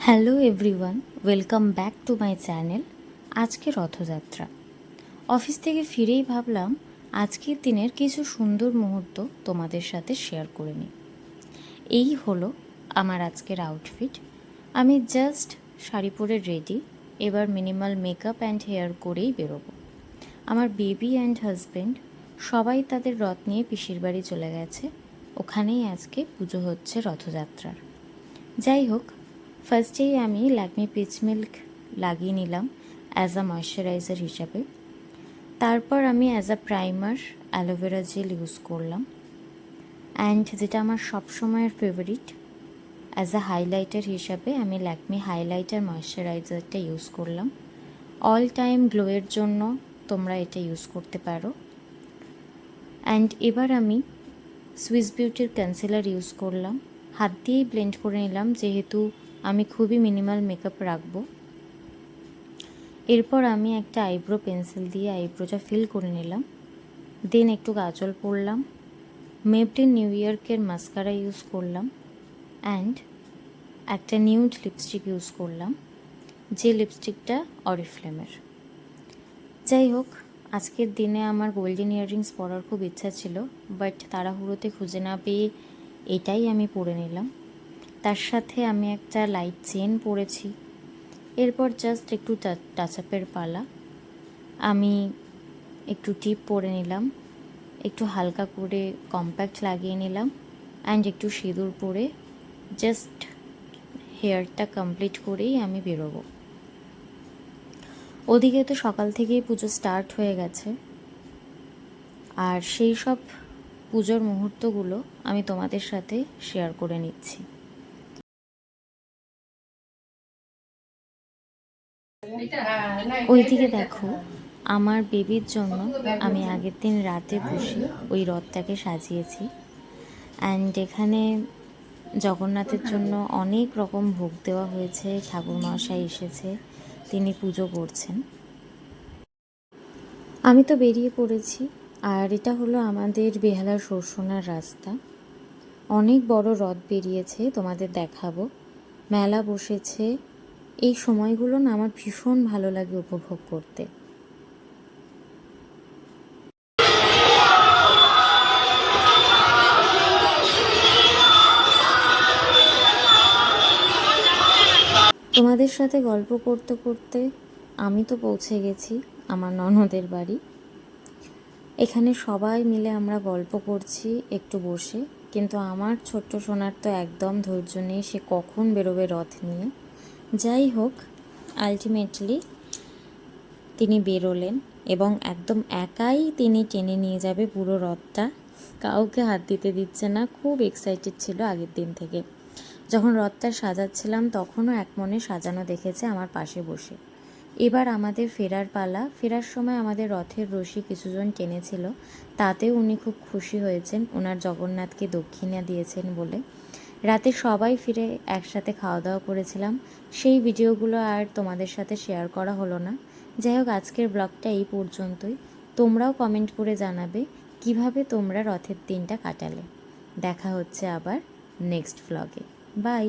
Hello everyone, welcome back to my channel. আজকে Rathyatra. Office থেকে ফিরেই ভাবলাম আজকের দিনের কিছু সুন্দর মুহূর্ত তোমাদের সাথে শেয়ার করে নিই। এই হলো আমার আজকের আউটফিট। আমি জাস্ট শাড়ি পরে রেডি। এবার মিনিমাল মেকআপ অ্যান্ড হেয়ার করেই বেরোবো। আমার বেবি অ্যান্ড হাজব্যান্ড সবাই তাদের রথ নিয়ে পিসির বাড়ি চলে গেছে। ওখানেই আজকে পুজো হচ্ছে রথযাত্রার। যাই হোক, ফার্স্টেই আমি ল্যাকমি পিচ মিল্ক লাগিয়ে নিলাম অ্যাজ আ ময়শ্চারাইজার হিসাবে। তারপর আমি as a primer aloe vera gel use করলাম। অ্যান্ড যেটা আমার সবসময়ের ফেভারিট, অ্যাজ আ হাইলাইটার হিসাবে আমি ল্যাকমি হাইলাইটার ময়শ্চারাইজারটা ইউজ করলাম। অল টাইম গ্লোয়ের জন্য তোমরা এটা ইউজ করতে পারো। অ্যান্ড এবার আমি সুইস বিউটির কনসিলার ইউজ করলাম। হাত দিয়েই ব্লেন্ড করে নিলাম, যেহেতু আমি খুবই মিনিমাল মেকআপ রাখবো। এরপর আমি একটা আইব্রো পেন্সিল দিয়ে আইব্রোটা ফিল করে নিলাম। দেন একটু কাজল পরলাম। মেবলিন নিউ ইয়র্কের মাস্কারা ইউজ করলাম। অ্যান্ড একটা নিউড লিপস্টিক ইউজ করলাম, যে লিপস্টিকটা অরিফ্লেমের। যাই হোক, আজকের দিনে আমার গোল্ডেন ইয়াররিংস পরার খুব ইচ্ছা ছিল, বাট তাড়াহুড়োতে খুঁজে না পেয়ে এটাই আমি পরে নিলাম। তার সাথে আমি একটা লাইট চেন পরেছি। এরপর জাস্ট একটু টাচ আপের পালা। আমি একটু টিপ পরে নিলাম, একটু হালকা করে কম্প্যাক্ট লাগিয়ে নিলাম, অ্যান্ড একটু সিঁদুর পরে জাস্ট হেয়ারটা কমপ্লিট করেই আমি বেরোবো। ওদিকে তো সকাল থেকেই পুজো স্টার্ট হয়ে গেছে, আর সেই সব পুজোর মুহূর্তগুলো আমি তোমাদের সাথে শেয়ার করে নিচ্ছি। ওইদিকে দেখো, আমার বেবির জন্য আমি আগের দিন রাতে বসে ওই রথটাকে সাজিয়েছি। অ্যান্ড এখানে জগন্নাথের জন্য অনেক রকম ভোগ দেওয়া হয়েছে। ঠাকুরমশাই এসেছে, তিনি পুজো করছেন। আমি তো বেরিয়ে পড়েছি, আর এটা হলো আমাদের বেহালার সরসোনার রাস্তা। অনেক বড় রথ বেরিয়েছে, তোমাদের দেখাবো। মেলা বসেছে। এই সময়গুলো না আমার ভীষণ ভালো লাগে উপভোগ করতে। তোমাদের সাথে গল্প করতে করতে আমি তো পৌঁছে গেছি আমার ননদের বাড়ি। এখানে সবাই মিলে আমরা গল্প করছি একটু বসে, কিন্তু আমার ছোট্ট সোনার তো একদম ধৈর্য নেই, সে কখন বেরোবে রথ নিয়ে। যাই হোক, আলটিমেটলি তিনি বেরোলেন এবং একদম একাই তিনি টেনে নিয়ে যাবে পুরো রথটা। কাউকে হাত দিতে দিচ্ছে না। খুব এক্সাইটেড ছিল আগের দিন থেকে। যখন রথটা সাজাচ্ছিলাম তখনও এক মনে সাজানো দেখেছে আমার পাশে বসে। এবার আমাদের ফেরার পালা। ফেরার সময় আমাদের রথের রশি কিছুজন টেনেছিল, তাতেও উনি খুব খুশি হয়েছেন, ওনার জগন্নাথকে দক্ষিণা দিয়েছেন বলে। রাতে সবাই ফিরে একসাথে খাওয়া দাওয়া করেছিলাম। সেই ভিডিওগুলো আর তোমাদের সাথে শেয়ার করা হলো না। যাই হোক, আজকের ব্লগটা এই পর্যন্তই। তোমরাও কমেন্ট করে জানাবে কিভাবে তোমরা রথের দিনটা কাটালে। দেখা হচ্ছে আবার নেক্সট ব্লগে। বাই।